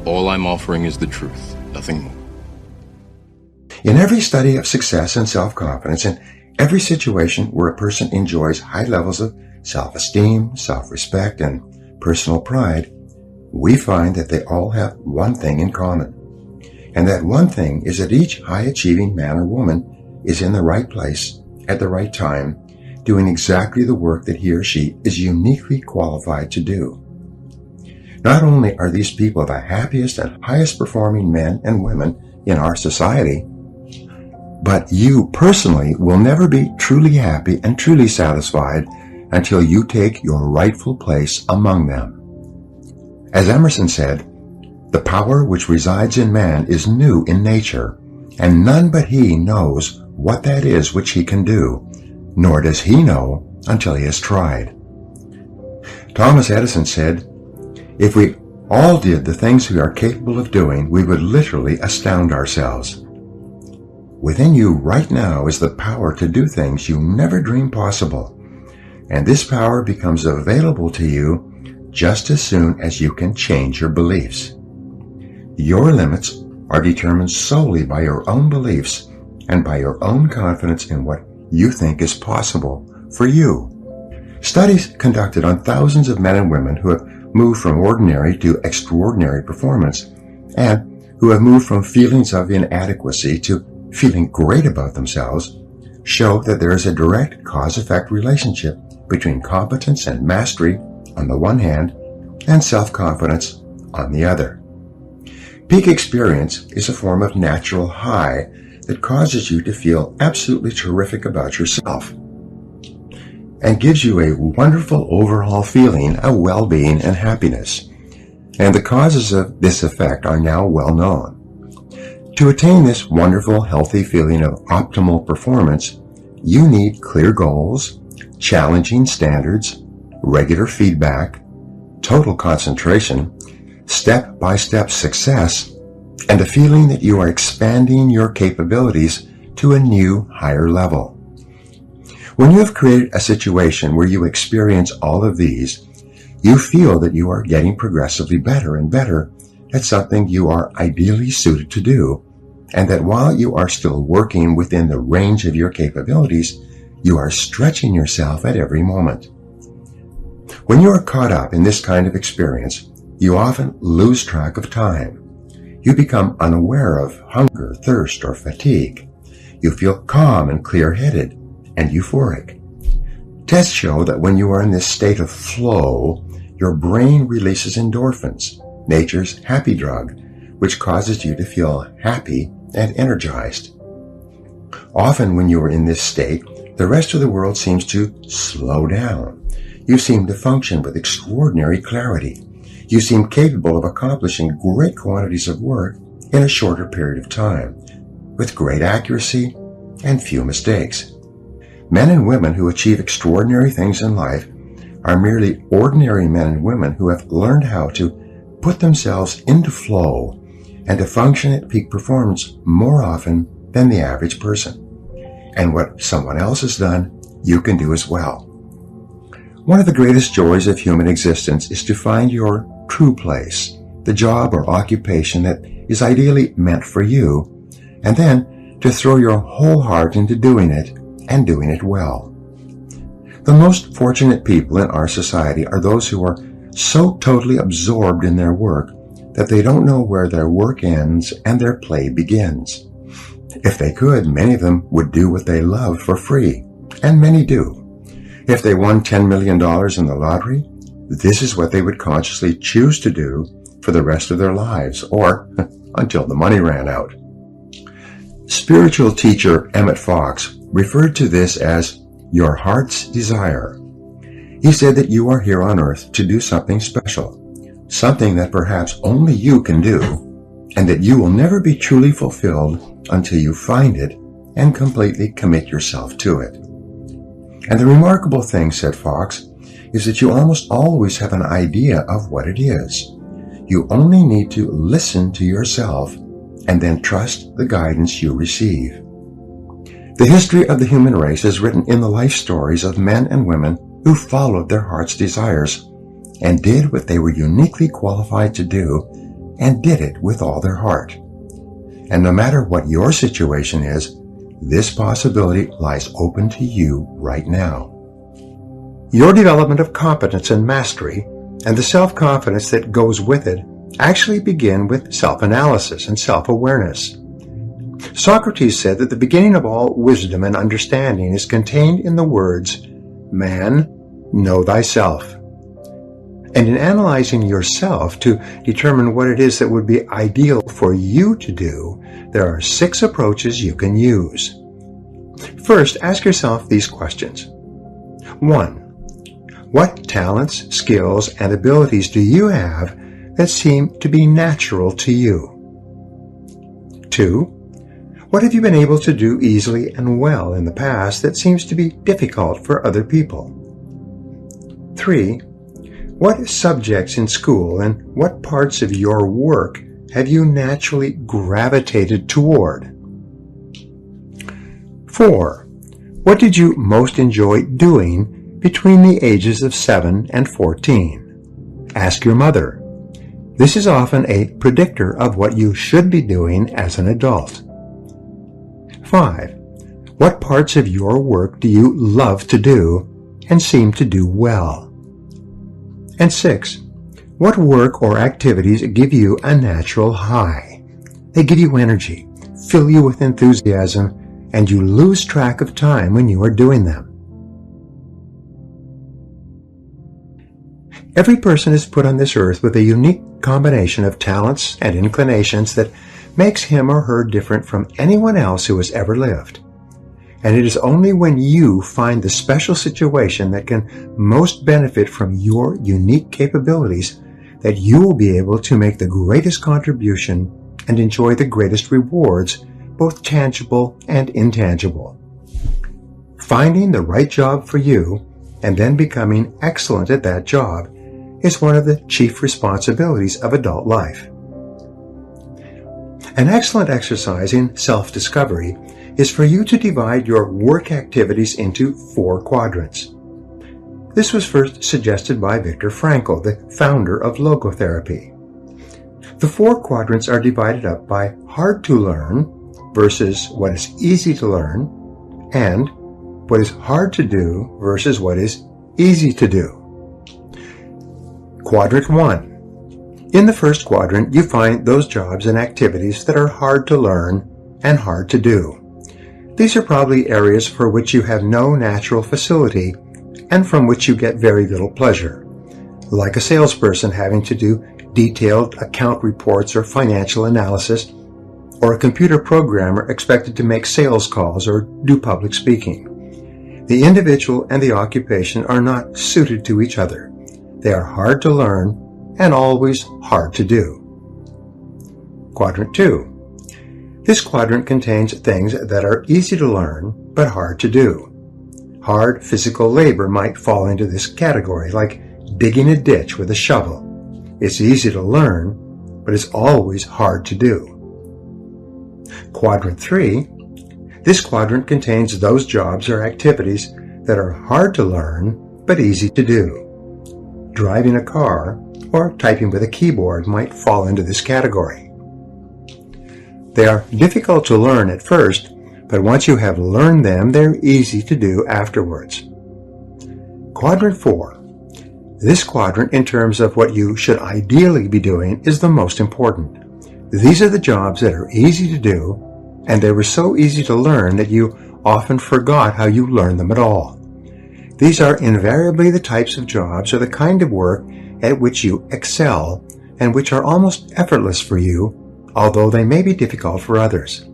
All I'm offering is the truth, nothing more. In every study of success and self-confidence, in every situation where a person enjoys high levels of self-esteem, self-respect, and personal pride, we find that they all have one thing in common. And that one thing is that each high-achieving man or woman is in the right place at the right time, doing exactly the work that he or she is uniquely qualified to do. Not only are these people the happiest and highest performing men and women in our society, but you personally will never be truly happy and truly satisfied until you take your rightful place among them. As Emerson said, "The power which resides in man is new in nature, and none but he knows what that is which he can do, nor does he know until he has tried." Thomas Edison said, "If we all did the things we are capable of doing, we would literally astound ourselves." Within you right now is the power to do things you never dreamed possible, and this power becomes available to you just as soon as you can change your beliefs. Your limits are determined solely by your own beliefs and by your own confidence in what you think is possible for you. Studies conducted on thousands of men and women who have moved from ordinary to extraordinary performance, and who have moved from feelings of inadequacy to feeling great about themselves, show that there is a direct cause-effect relationship between competence and mastery on the one hand and self-confidence on the other. Peak experience is a form of natural high that causes you to feel absolutely terrific about yourself and gives you a wonderful overall feeling of well-being and happiness. And the causes of this effect are now well known. To attain this wonderful, healthy feeling of optimal performance, you need clear goals, challenging standards, regular feedback, total concentration, step-by-step success, and a feeling that you are expanding your capabilities to a new, higher level. When you have created a situation where you experience all of these, you feel that you are getting progressively better and better at something you are ideally suited to do, and that while you are still working within the range of your capabilities, you are stretching yourself at every moment. When you are caught up in this kind of experience, you often lose track of time. You become unaware of hunger, thirst, or fatigue. You feel calm and clear-headed and euphoric. Tests show that when you are in this state of flow, your brain releases endorphins, nature's happy drug, which causes you to feel happy and energized. Often when you are in this state, the rest of the world seems to slow down. You seem to function with extraordinary clarity. You seem capable of accomplishing great quantities of work in a shorter period of time, with great accuracy and few mistakes. Men and women who achieve extraordinary things in life are merely ordinary men and women who have learned how to put themselves into flow and to function at peak performance more often than the average person. And what someone else has done, you can do as well. One of the greatest joys of human existence is to find your true place, the job or occupation that is ideally meant for you, and then to throw your whole heart into doing it and doing it well. The most fortunate people in our society are those who are so totally absorbed in their work that they don't know where their work ends and their play begins. If they could, many of them would do what they love for free, and many do. If they won $10 million in the lottery, this is what they would consciously choose to do for the rest of their lives, or until the money ran out. Spiritual teacher Emmett Fox referred to this as your heart's desire. He said that you are here on earth to do something special, something that perhaps only you can do, and that you will never be truly fulfilled until you find it and completely commit yourself to it. And the remarkable thing, said Fox, is that you almost always have an idea of what it is. You only need to listen to yourself and then trust the guidance you receive. The history of the human race is written in the life stories of men and women who followed their heart's desires and did what they were uniquely qualified to do and did it with all their heart. And no matter what your situation is, this possibility lies open to you right now. Your development of competence and mastery, and the self-confidence that goes with it, actually begin with self-analysis and self-awareness. Socrates said that the beginning of all wisdom and understanding is contained in the words, "Man, know thyself." And in analyzing yourself to determine what it is that would be ideal for you to do, there are 6 approaches you can use. First, ask yourself these questions. 1. What talents, skills, and abilities do you have that seem to be natural to you? 2. What have you been able to do easily and well in the past that seems to be difficult for other people? 3. What subjects in school and what parts of your work have you naturally gravitated toward? 4. What did you most enjoy doing between the ages of 7 and 14? Ask your mother. This is often a predictor of what you should be doing as an adult. 5. What parts of your work do you love to do and seem to do well? And 6. What work or activities give you a natural high? They give you energy, fill you with enthusiasm, and you lose track of time when you are doing them. Every person is put on this earth with a unique combination of talents and inclinations that makes him or her different from anyone else who has ever lived. And it is only when you find the special situation that can most benefit from your unique capabilities that you will be able to make the greatest contribution and enjoy the greatest rewards, both tangible and intangible. Finding the right job for you and then becoming excellent at that job is one of the chief responsibilities of adult life. An excellent exercise in self-discovery is for you to divide your work activities into 4 quadrants. This was first suggested by Viktor Frankl, the founder of logotherapy. The 4 quadrants are divided up by hard to learn versus what is easy to learn, and what is hard to do versus what is easy to do. Quadrant 1. In the first quadrant, you find those jobs and activities that are hard to learn and hard to do. These are probably areas for which you have no natural facility and from which you get very little pleasure, like a salesperson having to do detailed account reports or financial analysis, or a computer programmer expected to make sales calls or do public speaking. The individual and the occupation are not suited to each other. They are hard to learn and always hard to do. Quadrant 2. This quadrant contains things that are easy to learn but hard to do. Hard physical labor might fall into this category, like digging a ditch with a shovel. It's easy to learn, but it's always hard to do. Quadrant 3. This quadrant contains those jobs or activities that are hard to learn but easy to do. Driving a car or typing with a keyboard might fall into this category. They are difficult to learn at first, but once you have learned them, they're easy to do afterwards. Quadrant 4. This quadrant, in terms of what you should ideally be doing, is the most important. These are the jobs that are easy to do, and they were so easy to learn that you often forgot how you learned them at all. These are invariably the types of jobs or the kind of work at which you excel and which are almost effortless for you, although they may be difficult for others.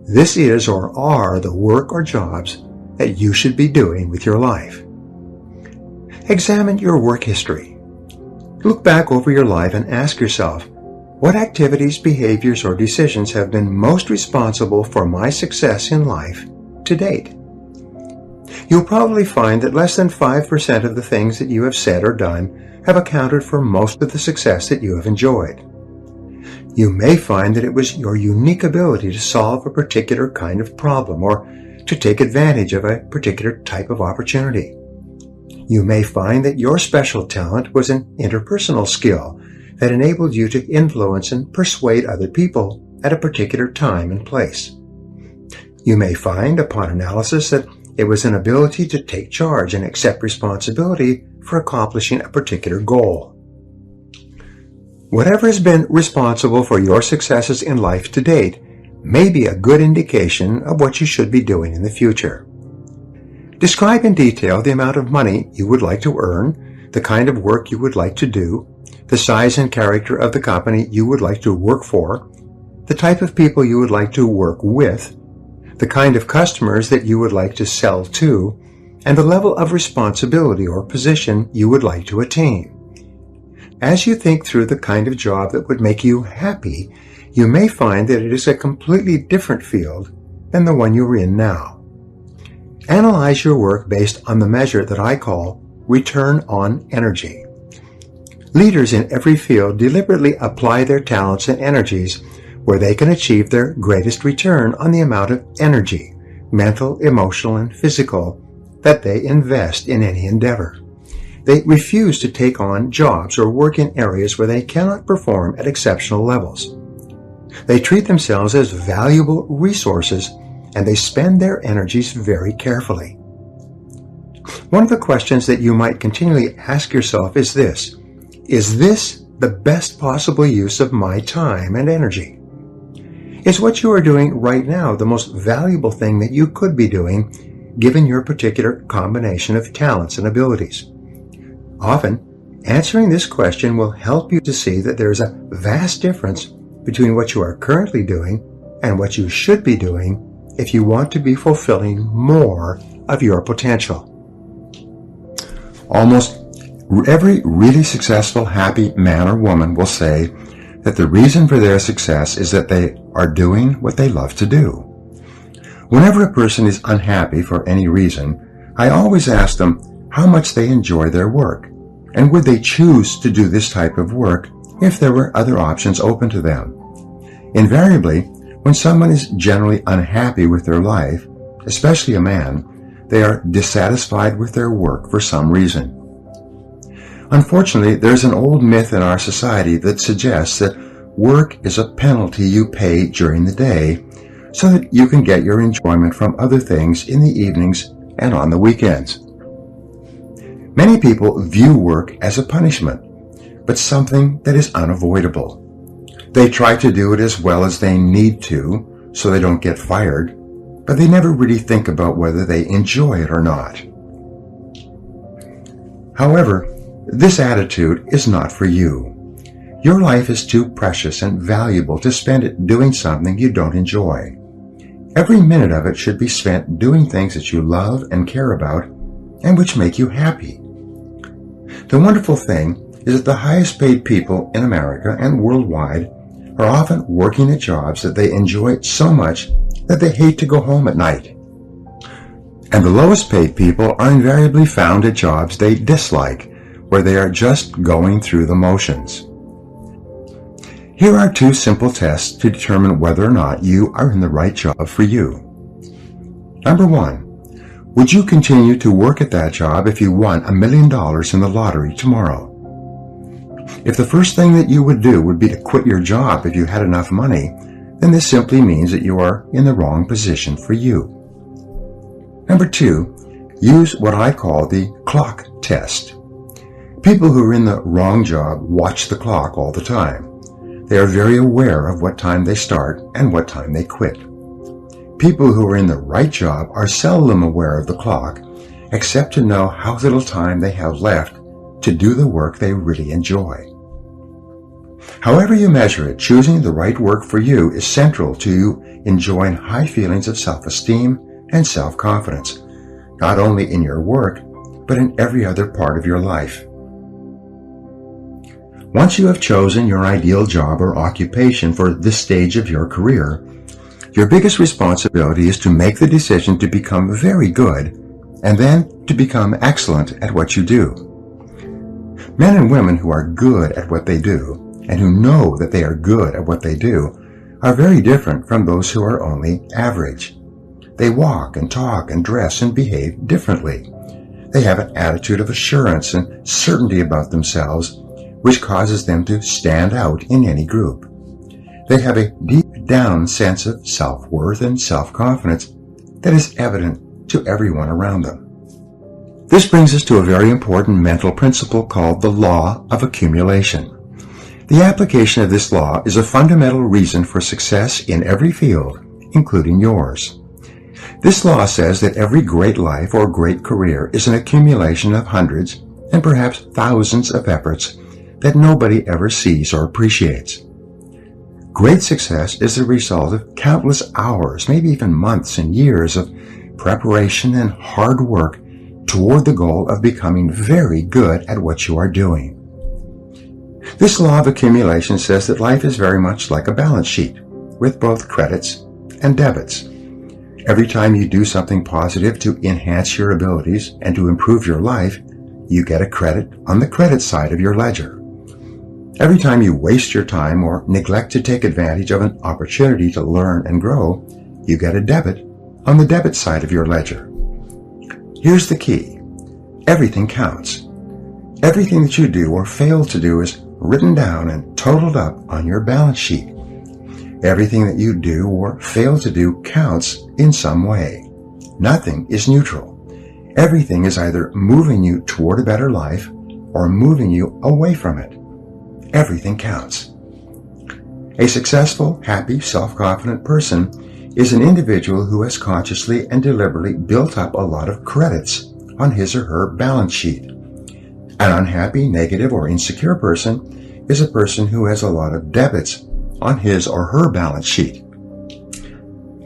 This is or are the work or jobs that you should be doing with your life. Examine your work history. Look back over your life and ask yourself, what activities, behaviors, or decisions have been most responsible for my success in life to date? You'll probably find that less than 5% of the things that you have said or done have accounted for most of the success that you have enjoyed. You may find that it was your unique ability to solve a particular kind of problem or to take advantage of a particular type of opportunity. You may find that your special talent was an interpersonal skill, that enabled you to influence and persuade other people at a particular time and place. You may find, upon analysis, that it was an ability to take charge and accept responsibility for accomplishing a particular goal. Whatever has been responsible for your successes in life to date may be a good indication of what you should be doing in the future. Describe in detail the amount of money you would like to earn, the kind of work you would like to do, the size and character of the company you would like to work for, the type of people you would like to work with, the kind of customers that you would like to sell to, and the level of responsibility or position you would like to attain. As you think through the kind of job that would make you happy, you may find that it is a completely different field than the one you're in now. Analyze your work based on the measure that I call return on energy. Leaders in every field deliberately apply their talents and energies where they can achieve their greatest return on the amount of energy, mental, emotional, and physical, that they invest in any endeavor. They refuse to take on jobs or work in areas where they cannot perform at exceptional levels. They treat themselves as valuable resources, and they spend their energies very carefully. One of the questions that you might continually ask yourself is this: is this the best possible use of my time and energy? Is what you are doing right now the most valuable thing that you could be doing, given your particular combination of talents and abilities? Often, answering this question will help you to see that there is a vast difference between what you are currently doing and what you should be doing if you want to be fulfilling more of your potential. Almost every really successful, happy man or woman will say that the reason for their success is that they are doing what they love to do. Whenever a person is unhappy for any reason, I always ask them how much they enjoy their work, and would they choose to do this type of work if there were other options open to them. Invariably, when someone is generally unhappy with their life, especially a man, they are dissatisfied with their work for some reason. Unfortunately, there's an old myth in our society that suggests that work is a penalty you pay during the day so that you can get your enjoyment from other things in the evenings and on the weekends. Many people view work as a punishment, but something that is unavoidable. They try to do it as well as they need to so they don't get fired, but they never really think about whether they enjoy it or not. However, this attitude is not for you. Your life is too precious and valuable to spend it doing something you don't enjoy. Every minute of it should be spent doing things that you love and care about and which make you happy. The wonderful thing is that the highest paid people in America and worldwide are often working at jobs that they enjoy so much that they hate to go home at night. And the lowest paid people are invariably found at jobs they dislike, where they are just going through the motions. Here are two simple tests to determine whether or not you are in the right job for you. Number 1, would you continue to work at that job if you won $1 million in the lottery tomorrow? If the first thing that you would do would be to quit your job if you had enough money, then this simply means that you are in the wrong position for you. Number 2, use what I call the clock test. People who are in the wrong job watch the clock all the time. They are very aware of what time they start and what time they quit. People who are in the right job are seldom aware of the clock, except to know how little time they have left to do the work they really enjoy. However you measure it, choosing the right work for you is central to you enjoying high feelings of self-esteem and self-confidence, not only in your work, but in every other part of your life. Once you have chosen your ideal job or occupation for this stage of your career, your biggest responsibility is to make the decision to become very good and then to become excellent at what you do. Men and women who are good at what they do and who know that they are good at what they do are very different from those who are only average. They walk and talk and dress and behave differently. They have an attitude of assurance and certainty about themselves, which causes them to stand out in any group. They have a deep down sense of self-worth and self-confidence that is evident to everyone around them. This brings us to a very important mental principle called the law of accumulation. The application of this law is a fundamental reason for success in every field, including yours. This law says that every great life or great career is an accumulation of hundreds and perhaps thousands of efforts that nobody ever sees or appreciates. Great success is the result of countless hours, maybe even months and years of preparation and hard work toward the goal of becoming very good at what you are doing. This law of accumulation says that life is very much like a balance sheet, with both credits and debits. Every time you do something positive to enhance your abilities and to improve your life, you get a credit on the credit side of your ledger. Every time you waste your time or neglect to take advantage of an opportunity to learn and grow, you get a debit on the debit side of your ledger. Here's the key. Everything counts. Everything that you do or fail to do is written down and totaled up on your balance sheet. Everything that you do or fail to do counts in some way. Nothing is neutral. Everything is either moving you toward a better life or moving you away from it. Everything counts. A successful, happy, self-confident person is an individual who has consciously and deliberately built up a lot of credits on his or her balance sheet. An unhappy, negative, or insecure person is a person who has a lot of debits on his or her balance sheet.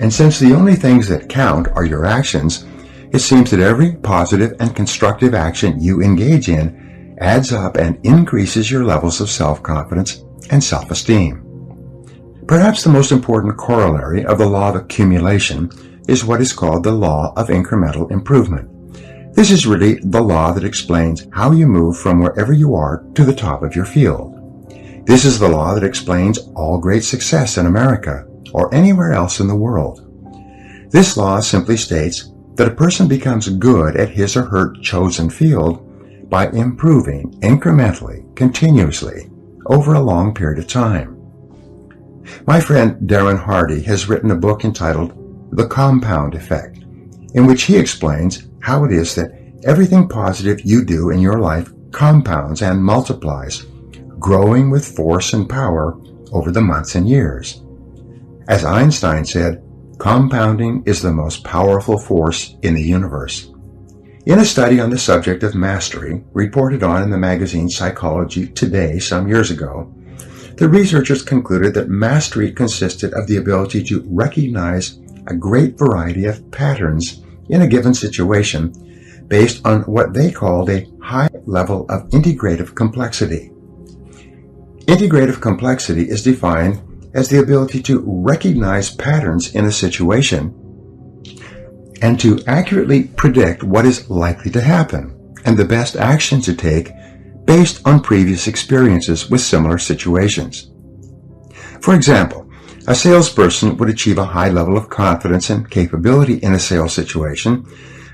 And since the only things that count are your actions, it seems that every positive and constructive action you engage in adds up and increases your levels of self-confidence and self-esteem. Perhaps the most important corollary of the law of accumulation is what is called the law of incremental improvement. This is really the law that explains how you move from wherever you are to the top of your field. This is the law that explains all great success in America or anywhere else in the world. This law simply states that a person becomes good at his or her chosen field by improving incrementally, continuously, over a long period of time. My friend Darren Hardy has written a book entitled The Compound Effect, in which he explains how it is that everything positive you do in your life compounds and multiplies, growing with force and power over the months and years. As Einstein said, compounding is the most powerful force in the universe. In a study on the subject of mastery, reported on in the magazine Psychology Today some years ago, the researchers concluded that mastery consisted of the ability to recognize a great variety of patterns in a given situation based on what they called a high level of integrative complexity. Integrative complexity is defined as the ability to recognize patterns in a situation and to accurately predict what is likely to happen and the best action to take based on previous experiences with similar situations. For example, a salesperson would achieve a high level of confidence and capability in a sales situation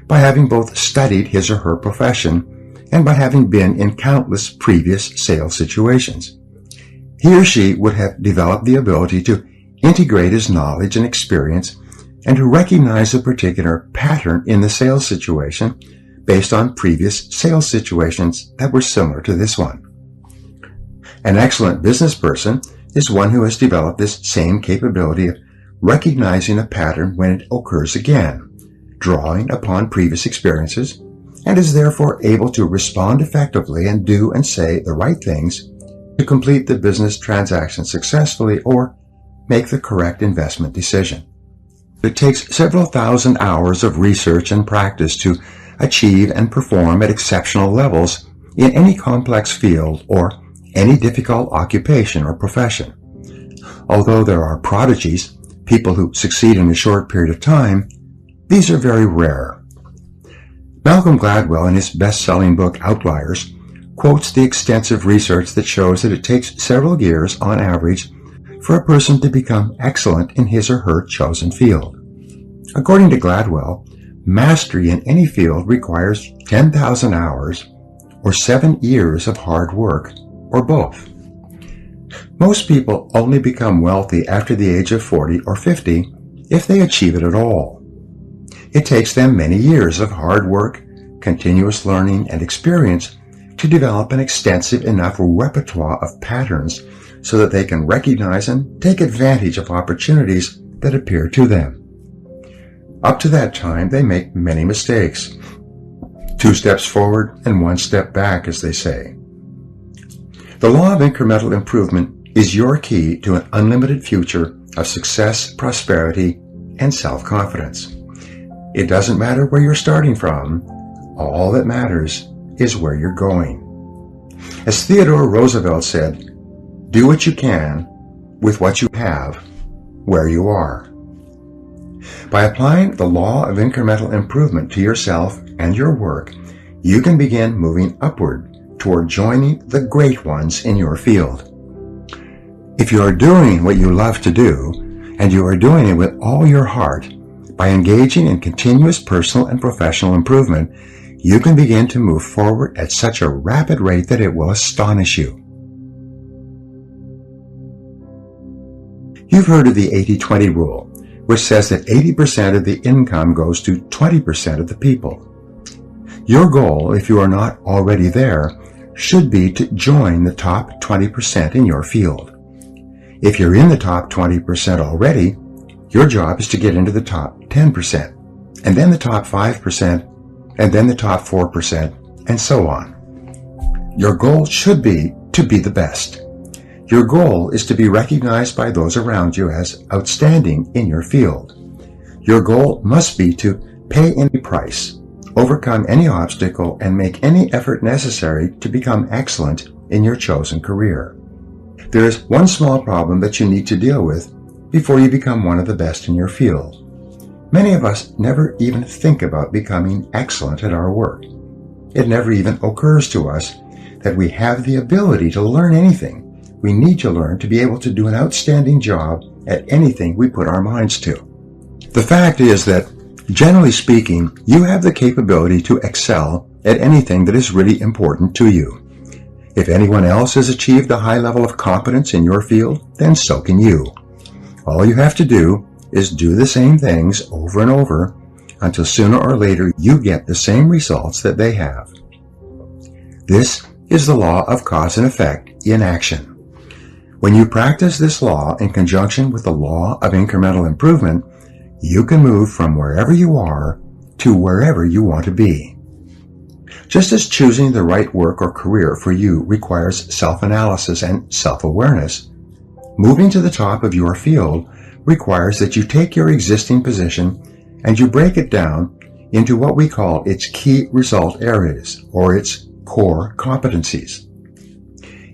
by having both studied his or her profession and by having been in countless previous sales situations. He or she would have developed the ability to integrate his knowledge and experience and to recognize a particular pattern in the sales situation based on previous sales situations that were similar to this one. An excellent business person is one who has developed this same capability of recognizing a pattern when it occurs again, drawing upon previous experiences, and is therefore able to respond effectively and do and say the right things to complete the business transaction successfully or make the correct investment decision. It takes several thousand hours of research and practice to achieve and perform at exceptional levels in any complex field or any difficult occupation or profession. Although there are prodigies, people who succeed in a short period of time, these are very rare. Malcolm Gladwell, in his best-selling book Outliers, quotes the extensive research that shows that it takes several years on average for a person to become excellent in his or her chosen field. According to Gladwell, mastery in any field requires 10,000 hours or 7 years of hard work or both. Most people only become wealthy after the age of 40 or 50 if they achieve it at all. It takes them many years of hard work, continuous learning, and experience to develop an extensive enough repertoire of patterns so that they can recognize and take advantage of opportunities that appear to them. Up to that time, they make many mistakes. 2 steps forward and 1 step back, as they say. The law of incremental improvement is your key to an unlimited future of success, prosperity, and self-confidence. It doesn't matter where you're starting from. All that matters is where you're going. As Theodore Roosevelt said, do what you can with what you have where you are. By applying the law of incremental improvement to yourself and your work, you can begin moving upward toward joining the great ones in your field. If you are doing what you love to do, and you are doing it with all your heart, by engaging in continuous personal and professional improvement, you can begin to move forward at such a rapid rate that it will astonish you. You've heard of the 80-20 rule, which says that 80% of the income goes to 20% of the people. Your goal, if you are not already there, should be to join the top 20% in your field. If you're in the top 20% already, your job is to get into the top 10%, and then the top 5%, and then the top 4%, and so on. Your goal should be to be the best. Your goal is to be recognized by those around you as outstanding in your field. Your goal must be to pay any price, overcome any obstacle, and make any effort necessary to become excellent in your chosen career. There is one small problem that you need to deal with before you become one of the best in your field. Many of us never even think about becoming excellent at our work. It never even occurs to us that we have the ability to learn anything we need to learn to be able to do an outstanding job at anything we put our minds to. The fact is that, generally speaking, you have the capability to excel at anything that is really important to you. If anyone else has achieved a high level of competence in your field, then so can you. All you have to do is do the same things over and over until sooner or later you get the same results that they have. This is the law of cause and effect in action. When you practice this law in conjunction with the law of incremental improvement, you can move from wherever you are to wherever you want to be. Just as choosing the right work or career for you requires self-analysis and self-awareness, moving to the top of your field requires that you take your existing position and you break it down into what we call its key result areas, or its core competencies.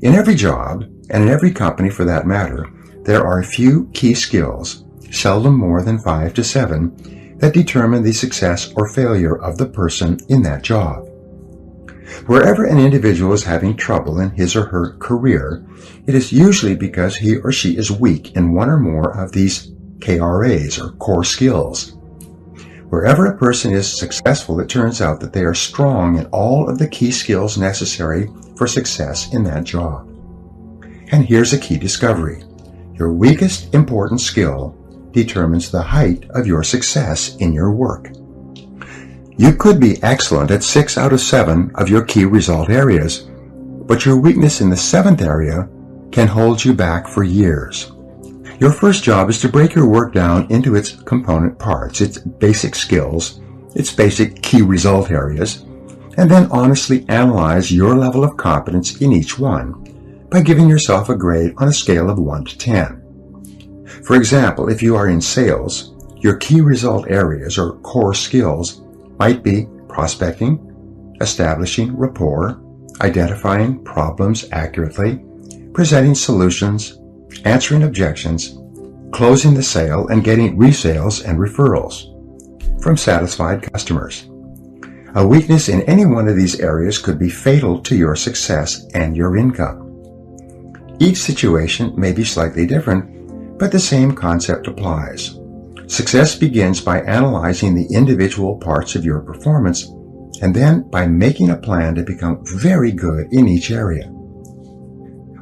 In every job, and in every company for that matter, there are a few key skills, seldom more than 5 to 7, that determine the success or failure of the person in that job. Wherever an individual is having trouble in his or her career, it is usually because he or she is weak in one or more of these KRAs, or core skills. Wherever a person is successful, it turns out that they are strong in all of the key skills necessary for success in that job. And here's a key discovery. Your weakest important skill determines the height of your success in your work. You could be excellent at 6 out of 7 of your key result areas, but your weakness in the 7th area can hold you back for years. Your first job is to break your work down into its component parts, its basic skills, its basic key result areas, and then honestly analyze your level of competence in each one by giving yourself a grade on a scale of 1 to 10. For example, if you are in sales, your key result areas or core skills might be prospecting, establishing rapport, identifying problems accurately, presenting solutions, answering objections, closing the sale, and getting resales and referrals from satisfied customers. A weakness in any one of these areas could be fatal to your success and your income. Each situation may be slightly different, but the same concept applies. Success begins by analyzing the individual parts of your performance and then by making a plan to become very good in each area.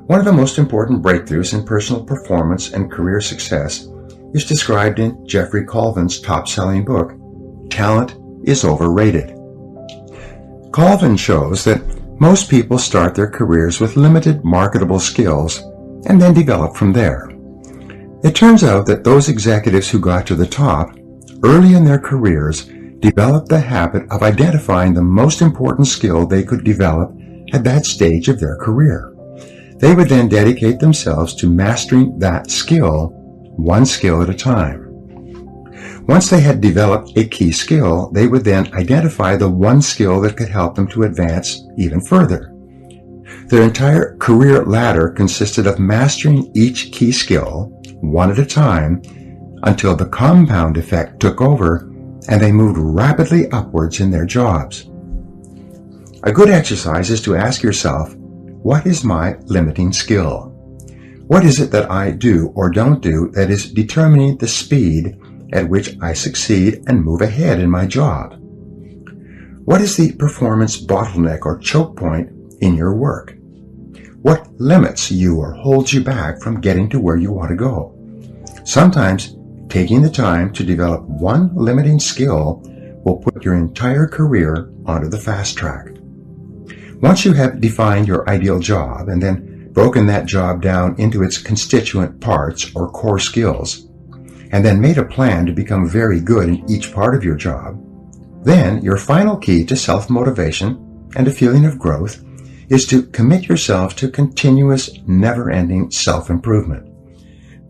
One of the most important breakthroughs in personal performance and career success is described in Jeffrey Colvin's top-selling book, Talent is Overrated. Colvin shows that most people start their careers with limited marketable skills and then develop from there. It turns out that those executives who got to the top early in their careers developed the habit of identifying the most important skill they could develop at that stage of their career. They would then dedicate themselves to mastering that skill, one skill at a time. Once they had developed a key skill, they would then identify the one skill that could help them to advance even further. Their entire career ladder consisted of mastering each key skill, one at a time, until the compound effect took over and they moved rapidly upwards in their jobs. A good exercise is to ask yourself, what is my limiting skill? What is it that I do or don't do that is determining the speed at which I succeed and move ahead in my job? What is the performance bottleneck or choke point in your work? What limits you or holds you back from getting to where you want to go? Sometimes taking the time to develop one limiting skill will put your entire career onto the fast track. Once you have defined your ideal job and then broken that job down into its constituent parts or core skills, and then made a plan to become very good in each part of your job, then your final key to self-motivation and a feeling of growth is to commit yourself to continuous, never-ending self-improvement.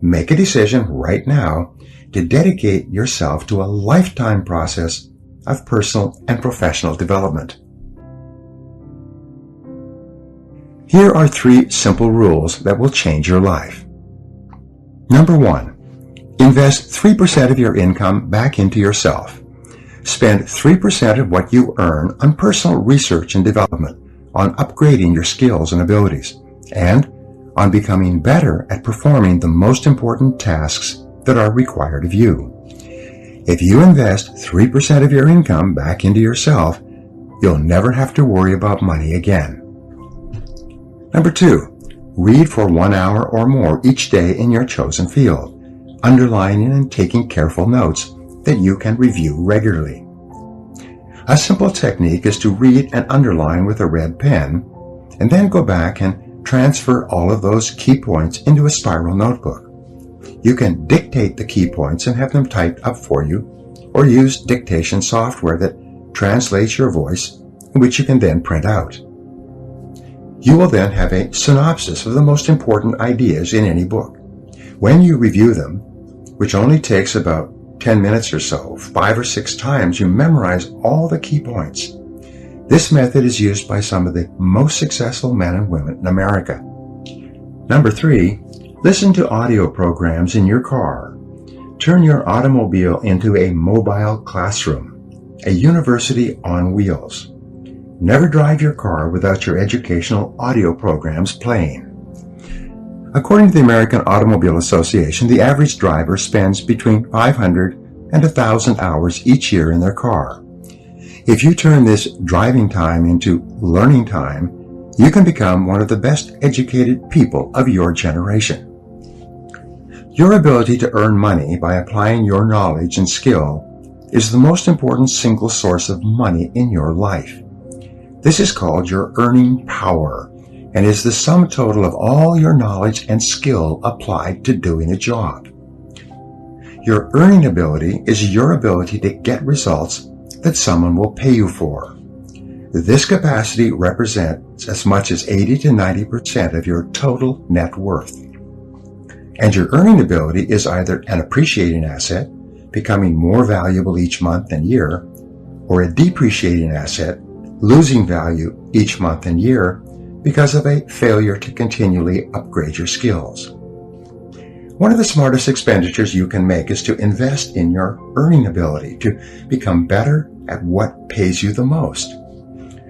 Make a decision right now to dedicate yourself to a lifetime process of personal and professional development. Here are 3 simple rules that will change your life. Number 1, invest 3% of your income back into yourself. Spend 3% of what you earn on personal research and development, on upgrading your skills and abilities, and on becoming better at performing the most important tasks that are required of you. If you invest 3% of your income back into yourself, you'll never have to worry about money again. Number 2, read for 1 hour or more each day in your chosen field, underlining and taking careful notes that you can review regularly. A simple technique is to read and underline with a red pen, and then go back and transfer all of those key points into a spiral notebook. You can dictate the key points and have them typed up for you, or use dictation software that translates your voice, which you can then print out. You will then have a synopsis of the most important ideas in any book. When you review them, which only takes about 10 minutes or so, 5 or 6 times, you memorize all the key points. This method is used by some of the most successful men and women in America. Number 3, listen to audio programs in your car. Turn your automobile into a mobile classroom, a university on wheels. Never drive your car without your educational audio programs playing. According to the American Automobile Association, the average driver spends between 500 and 1,000 hours each year in their car. If you turn this driving time into learning time, you can become one of the best educated people of your generation. Your ability to earn money by applying your knowledge and skill is the most important single source of money in your life. This is called your earning power and is the sum total of all your knowledge and skill applied to doing a job. Your earning ability is your ability to get results that someone will pay you for. This capacity represents as much as 80 to 90% of your total net worth. And your earning ability is either an appreciating asset, becoming more valuable each month and year, or a depreciating asset, losing value each month and year because of a failure to continually upgrade your skills. One of the smartest expenditures you can make is to invest in your earning ability to become better at what pays you the most.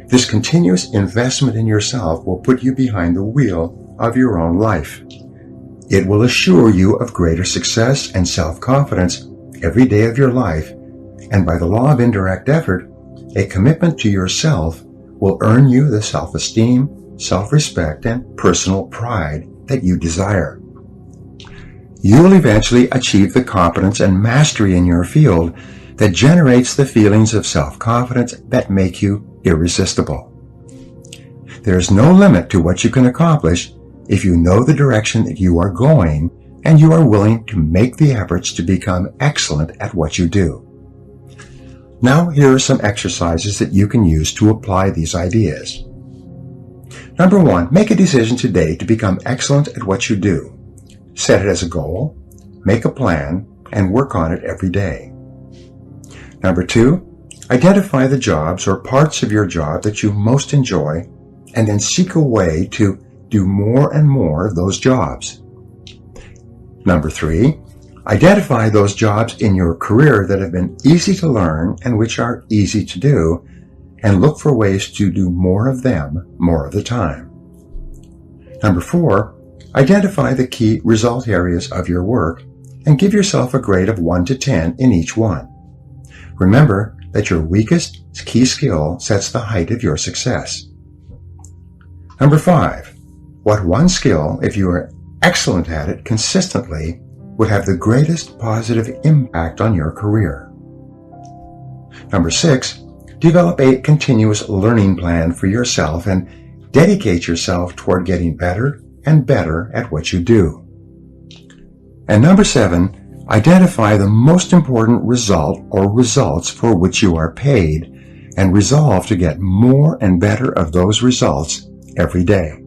This continuous investment in yourself will put you behind the wheel of your own life. It will assure you of greater success and self-confidence every day of your life, and by the law of indirect effort, a commitment to yourself will earn you the self-esteem, self-respect, and personal pride that you desire. You will eventually achieve the competence and mastery in your field that generates the feelings of self-confidence that make you irresistible. There is no limit to what you can accomplish if you know the direction that you are going and you are willing to make the efforts to become excellent at what you do. Now, here are some exercises that you can use to apply these ideas. Number 1, make a decision today to become excellent at what you do. Set it as a goal, make a plan, and work on it every day. Number 2, identify the jobs or parts of your job that you most enjoy, and then seek a way to do more and more of those jobs. Number 3, identify those jobs in your career that have been easy to learn and which are easy to do, and look for ways to do more of them more of the time. Number 4, identify the key result areas of your work and give yourself a grade of 1 to 10 in each one. Remember that your weakest key skill sets the height of your success. Number 5, what one skill, if you are excellent at it consistently, would have the greatest positive impact on your career? Number 6, develop a continuous learning plan for yourself and dedicate yourself toward getting better and better at what you do. And number 7, identify the most important result or results for which you are paid and resolve to get more and better of those results every day.